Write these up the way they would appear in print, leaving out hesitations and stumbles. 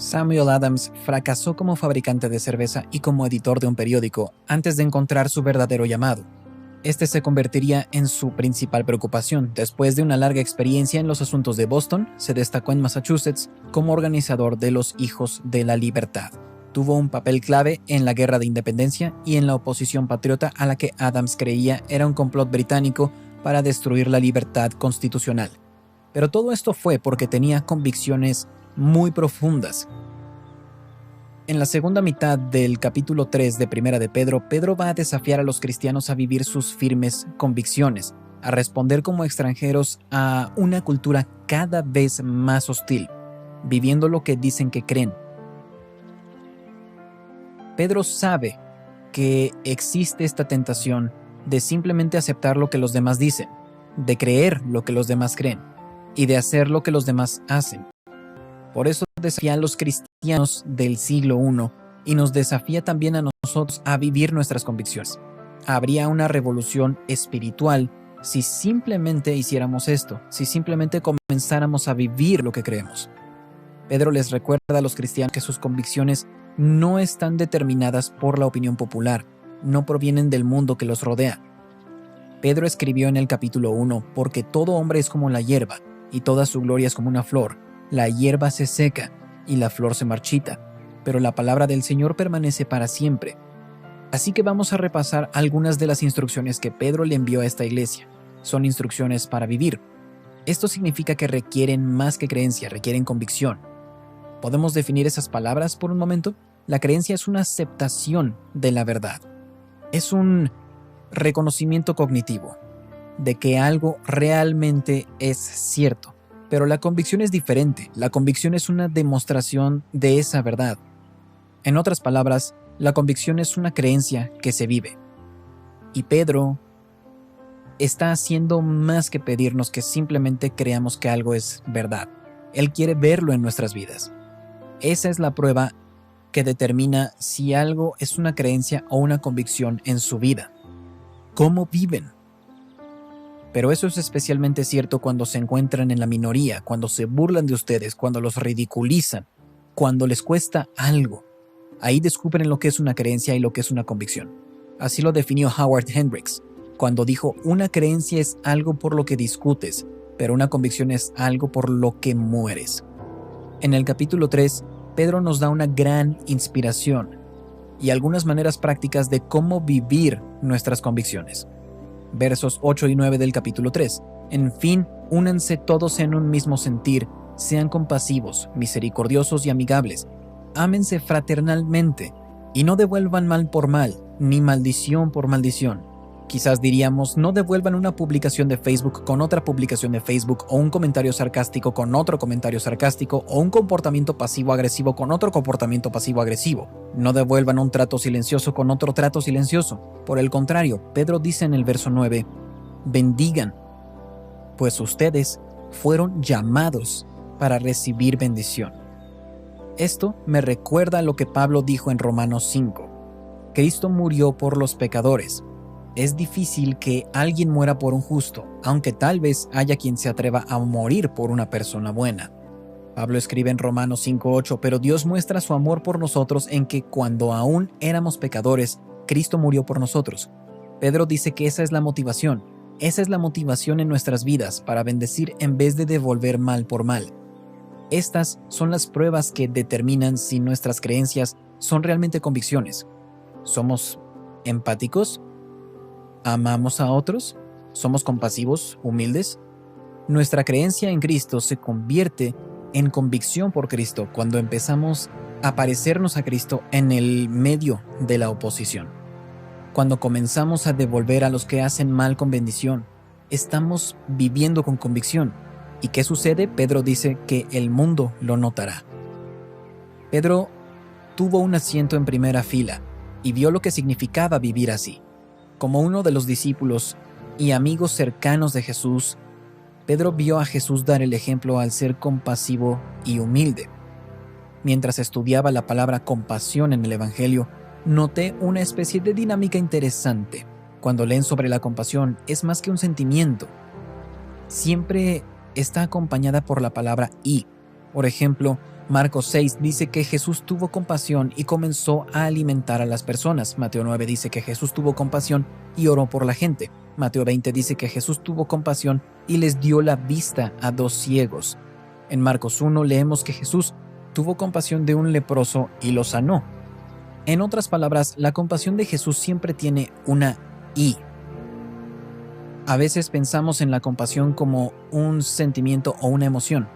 Samuel Adams fracasó como fabricante de cerveza y como editor de un periódico antes de encontrar su verdadero llamado. Este se convertiría en su principal preocupación. Después de una larga experiencia en los asuntos de Boston, se destacó en Massachusetts como organizador de los Hijos de la Libertad. Tuvo un papel clave en la Guerra de Independencia y en la oposición patriota a la que Adams creía era un complot británico para destruir la libertad constitucional. Pero todo esto fue porque tenía convicciones muy profundas. En la segunda mitad del capítulo 3 de Primera de Pedro, Pedro va a desafiar a los cristianos a vivir sus firmes convicciones, a responder como extranjeros a una cultura cada vez más hostil, viviendo lo que dicen que creen. Pedro sabe que existe esta tentación de simplemente aceptar lo que los demás dicen, de creer lo que los demás creen y de hacer lo que los demás hacen. Por eso desafía a los cristianos del siglo I y nos desafía también a nosotros a vivir nuestras convicciones. Habría una revolución espiritual si simplemente hiciéramos esto, si simplemente comenzáramos a vivir lo que creemos. Pedro les recuerda a los cristianos que sus convicciones no están determinadas por la opinión popular, no provienen del mundo que los rodea. Pedro escribió en el capítulo 1, porque todo hombre es como la hierba, y toda su gloria es como una flor. La hierba se seca y la flor se marchita, pero la palabra del Señor permanece para siempre. Así que vamos a repasar algunas de las instrucciones que Pedro le envió a esta iglesia. Son instrucciones para vivir. Esto significa que requieren más que creencia, requieren convicción. ¿Podemos definir esas palabras por un momento? La creencia es una aceptación de la verdad. Es un reconocimiento cognitivo de que algo realmente es cierto. Pero la convicción es diferente. La convicción es una demostración de esa verdad. En otras palabras, la convicción es una creencia que se vive. Y Pedro está haciendo más que pedirnos que simplemente creamos que algo es verdad. Él quiere verlo en nuestras vidas. Esa es la prueba que determina si algo es una creencia o una convicción en su vida. ¿Cómo viven? Pero eso es especialmente cierto cuando se encuentran en la minoría, cuando se burlan de ustedes, cuando los ridiculizan, cuando les cuesta algo. Ahí descubren lo que es una creencia y lo que es una convicción. Así lo definió Howard Hendricks, cuando dijo: una creencia es algo por lo que discutes, pero una convicción es algo por lo que mueres. En el capítulo 3, Pedro nos da una gran inspiración y algunas maneras prácticas de cómo vivir nuestras convicciones. Versos 8 y 9 del capítulo 3. En fin, únanse todos en un mismo sentir, sean compasivos, misericordiosos y amigables. Ámense fraternalmente y no devuelvan mal por mal, ni maldición por maldición. Quizás diríamos, no devuelvan una publicación de Facebook con otra publicación de Facebook, o un comentario sarcástico con otro comentario sarcástico, o un comportamiento pasivo-agresivo con otro comportamiento pasivo-agresivo. No devuelvan un trato silencioso con otro trato silencioso. Por el contrario, Pedro dice en el verso 9, bendigan, pues ustedes fueron llamados para recibir bendición. Esto me recuerda a lo que Pablo dijo en Romanos 5. Cristo murió por los pecadores. Es difícil que alguien muera por un justo, aunque tal vez haya quien se atreva a morir por una persona buena. Pablo escribe en Romanos 5:8, pero Dios muestra su amor por nosotros en que cuando aún éramos pecadores, Cristo murió por nosotros. Pedro dice que esa es la motivación. Esa es la motivación en nuestras vidas, para bendecir en vez de devolver mal por mal. Estas son las pruebas que determinan si nuestras creencias son realmente convicciones. ¿Somos empáticos? ¿Amamos a otros? ¿Somos compasivos, humildes? Nuestra creencia en Cristo se convierte en convicción por Cristo cuando empezamos a parecernos a Cristo en el medio de la oposición. Cuando comenzamos a devolver a los que hacen mal con bendición, estamos viviendo con convicción. ¿Y qué sucede? Pedro dice que el mundo lo notará. Pedro tuvo un asiento en primera fila y vio lo que significaba vivir así. Como uno de los discípulos y amigos cercanos de Jesús, Pedro vio a Jesús dar el ejemplo al ser compasivo y humilde. Mientras estudiaba la palabra compasión en el Evangelio, noté una especie de dinámica interesante. Cuando leen sobre la compasión, es más que un sentimiento. Siempre está acompañada por la palabra y. Por ejemplo, Marcos 6 dice que Jesús tuvo compasión y comenzó a alimentar a las personas. Mateo 9 dice que Jesús tuvo compasión y oró por la gente. Mateo 20 dice que Jesús tuvo compasión y les dio la vista a 2 ciegos. En Marcos 1 leemos que Jesús tuvo compasión de un leproso y lo sanó. En otras palabras, la compasión de Jesús siempre tiene una I. A veces pensamos en la compasión como un sentimiento o una emoción,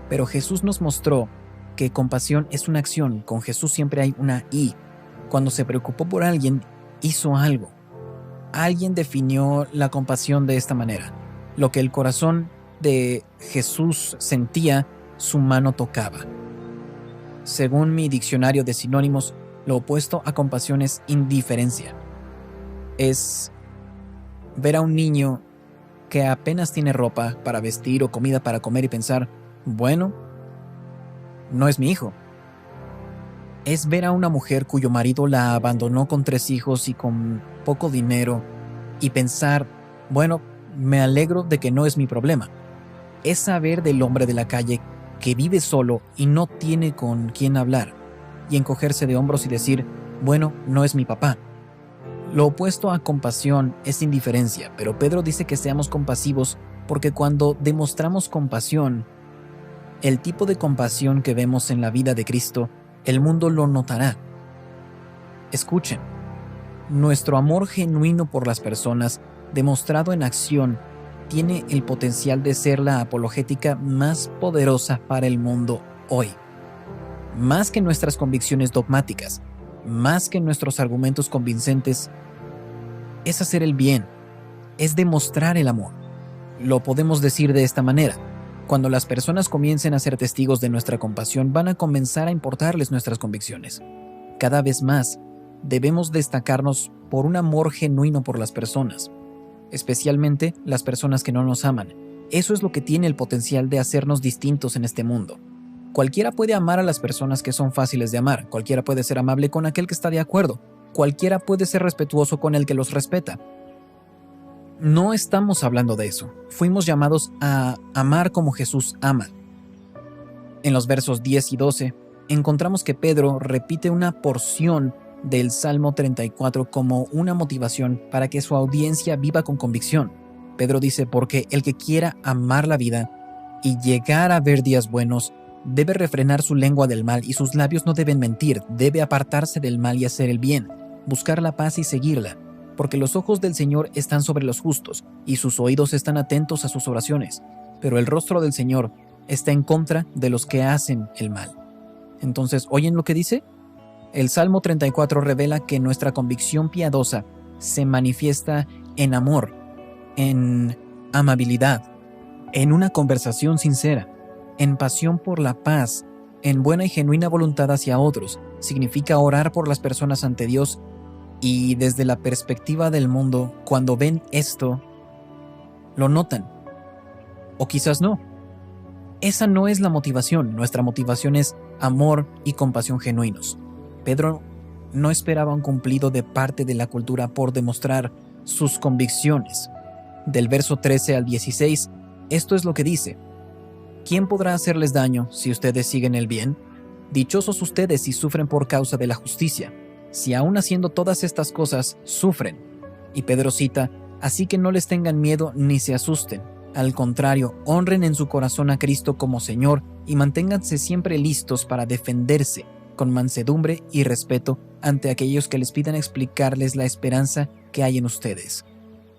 pero Jesús nos mostró que compasión es una acción. Con Jesús siempre hay una I. Cuando se preocupó por alguien, hizo algo. Alguien definió la compasión de esta manera: lo que el corazón de Jesús sentía, su mano tocaba. Según mi diccionario de sinónimos, lo opuesto a compasión es indiferencia. Es ver a un niño que apenas tiene ropa para vestir o comida para comer y pensar, bueno, no es mi hijo. Es ver a una mujer cuyo marido la abandonó con 3 hijos y con poco dinero y pensar, bueno, me alegro de que no es mi problema. Es saber del hombre de la calle que vive solo y no tiene con quién hablar, y encogerse de hombros y decir, bueno, no es mi papá. Lo opuesto a compasión es indiferencia, pero Pedro dice que seamos compasivos porque cuando demostramos compasión, el tipo de compasión que vemos en la vida de Cristo, el mundo lo notará. Escuchen, nuestro amor genuino por las personas, demostrado en acción, tiene el potencial de ser la apologética más poderosa para el mundo hoy. Más que nuestras convicciones dogmáticas, más que nuestros argumentos convincentes, es hacer el bien, es demostrar el amor. Lo podemos decir de esta manera: cuando las personas comiencen a ser testigos de nuestra compasión, van a comenzar a importarles nuestras convicciones. Cada vez más, debemos destacarnos por un amor genuino por las personas, especialmente las personas que no nos aman. Eso es lo que tiene el potencial de hacernos distintos en este mundo. Cualquiera puede amar a las personas que son fáciles de amar, cualquiera puede ser amable con aquel que está de acuerdo, cualquiera puede ser respetuoso con el que los respeta. No estamos hablando de eso. Fuimos llamados a amar como Jesús ama. En los versos 10 y 12, encontramos que Pedro repite una porción del Salmo 34 como una motivación para que su audiencia viva con convicción. Pedro dice, porque el que quiera amar la vida y llegar a ver días buenos, debe refrenar su lengua del mal y sus labios no deben mentir, debe apartarse del mal y hacer el bien, buscar la paz y seguirla. Porque los ojos del Señor están sobre los justos, y sus oídos están atentos a sus oraciones, pero el rostro del Señor está en contra de los que hacen el mal. Entonces, ¿oyen lo que dice? El Salmo 34 revela que nuestra convicción piadosa se manifiesta en amor, en amabilidad, en una conversación sincera, en pasión por la paz, en buena y genuina voluntad hacia otros. Significa orar por las personas ante Dios. Y desde la perspectiva del mundo, cuando ven esto, lo notan. O quizás no. Esa no es la motivación. Nuestra motivación es amor y compasión genuinos. Pedro no esperaba un cumplido de parte de la cultura por demostrar sus convicciones. Del verso 13 al 16, esto es lo que dice: ¿quién podrá hacerles daño si ustedes siguen el bien? Dichosos ustedes si sufren por causa de la justicia, si aún haciendo todas estas cosas sufren. Y Pedro cita, así que no les tengan miedo ni se asusten. Al contrario, honren en su corazón a Cristo como Señor y manténganse siempre listos para defenderse con mansedumbre y respeto ante aquellos que les pidan explicarles la esperanza que hay en ustedes.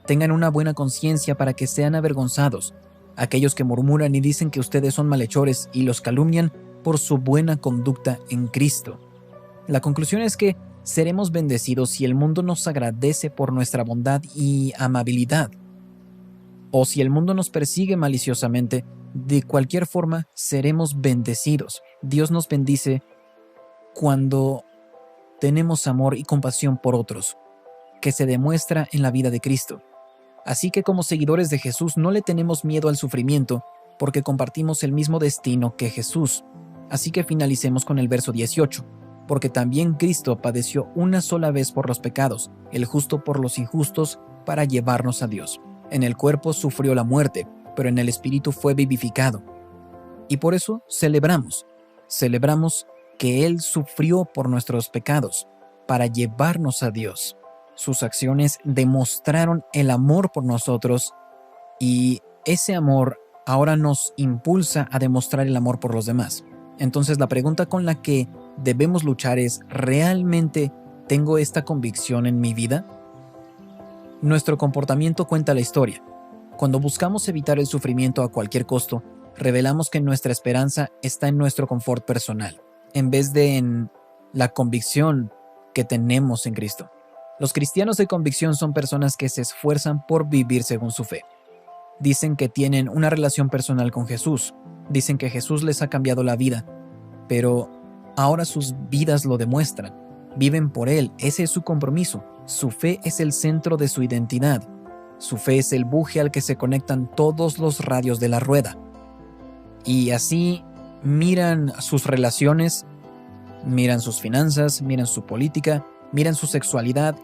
Tengan una buena conciencia para que sean avergonzados. Aquellos que murmuran y dicen que ustedes son malhechores y los calumnian por su buena conducta en Cristo. La conclusión es que seremos bendecidos si el mundo nos agradece por nuestra bondad y amabilidad. O si el mundo nos persigue maliciosamente, de cualquier forma seremos bendecidos. Dios nos bendice cuando tenemos amor y compasión por otros, que se demuestra en la vida de Cristo. Así que como seguidores de Jesús no le tenemos miedo al sufrimiento, porque compartimos el mismo destino que Jesús. Así que finalicemos con el verso 18. Porque también Cristo padeció una sola vez por los pecados, el justo por los injustos, para llevarnos a Dios. En el cuerpo sufrió la muerte, pero en el espíritu fue vivificado. Y por eso celebramos. Celebramos que Él sufrió por nuestros pecados para llevarnos a Dios. Sus acciones demostraron el amor por nosotros y ese amor ahora nos impulsa a demostrar el amor por los demás. Entonces la pregunta con la que debemos luchar es: ¿realmente tengo esta convicción en mi vida? Nuestro comportamiento cuenta la historia. Cuando buscamos evitar el sufrimiento a cualquier costo, revelamos que nuestra esperanza está en nuestro confort personal, en vez de en la convicción que tenemos en Cristo. Los cristianos de convicción son personas que se esfuerzan por vivir según su fe. Dicen que tienen una relación personal con Jesús. Dicen que Jesús les ha cambiado la vida, pero ahora sus vidas lo demuestran. Viven por Él, ese es su compromiso. Su fe es el centro de su identidad. Su fe es el buje al que se conectan todos los radios de la rueda. Y así miran sus relaciones, miran sus finanzas, miran su política, miran su sexualidad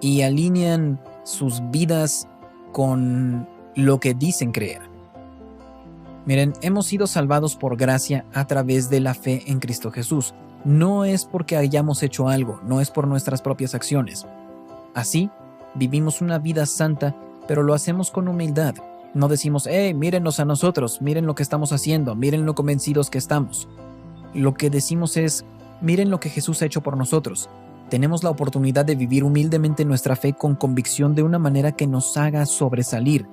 y alinean sus vidas con lo que dicen creer. Miren, hemos sido salvados por gracia a través de la fe en Cristo Jesús. No es porque hayamos hecho algo, no es por nuestras propias acciones. Así, vivimos una vida santa, pero lo hacemos con humildad. No decimos: mírennos a nosotros, miren lo que estamos haciendo, miren lo convencidos que estamos. Lo que decimos es: miren lo que Jesús ha hecho por nosotros. Tenemos la oportunidad de vivir humildemente nuestra fe con convicción de una manera que nos haga sobresalir,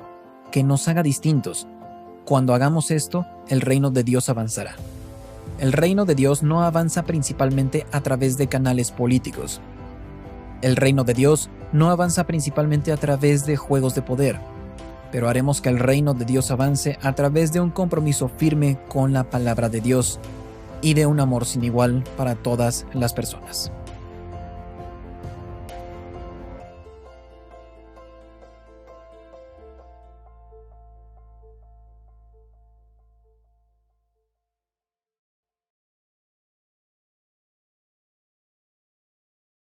que nos haga distintos. Cuando hagamos esto, el reino de Dios avanzará. El reino de Dios no avanza principalmente a través de canales políticos. El reino de Dios no avanza principalmente a través de juegos de poder, pero haremos que el reino de Dios avance a través de un compromiso firme con la palabra de Dios y de un amor sin igual para todas las personas.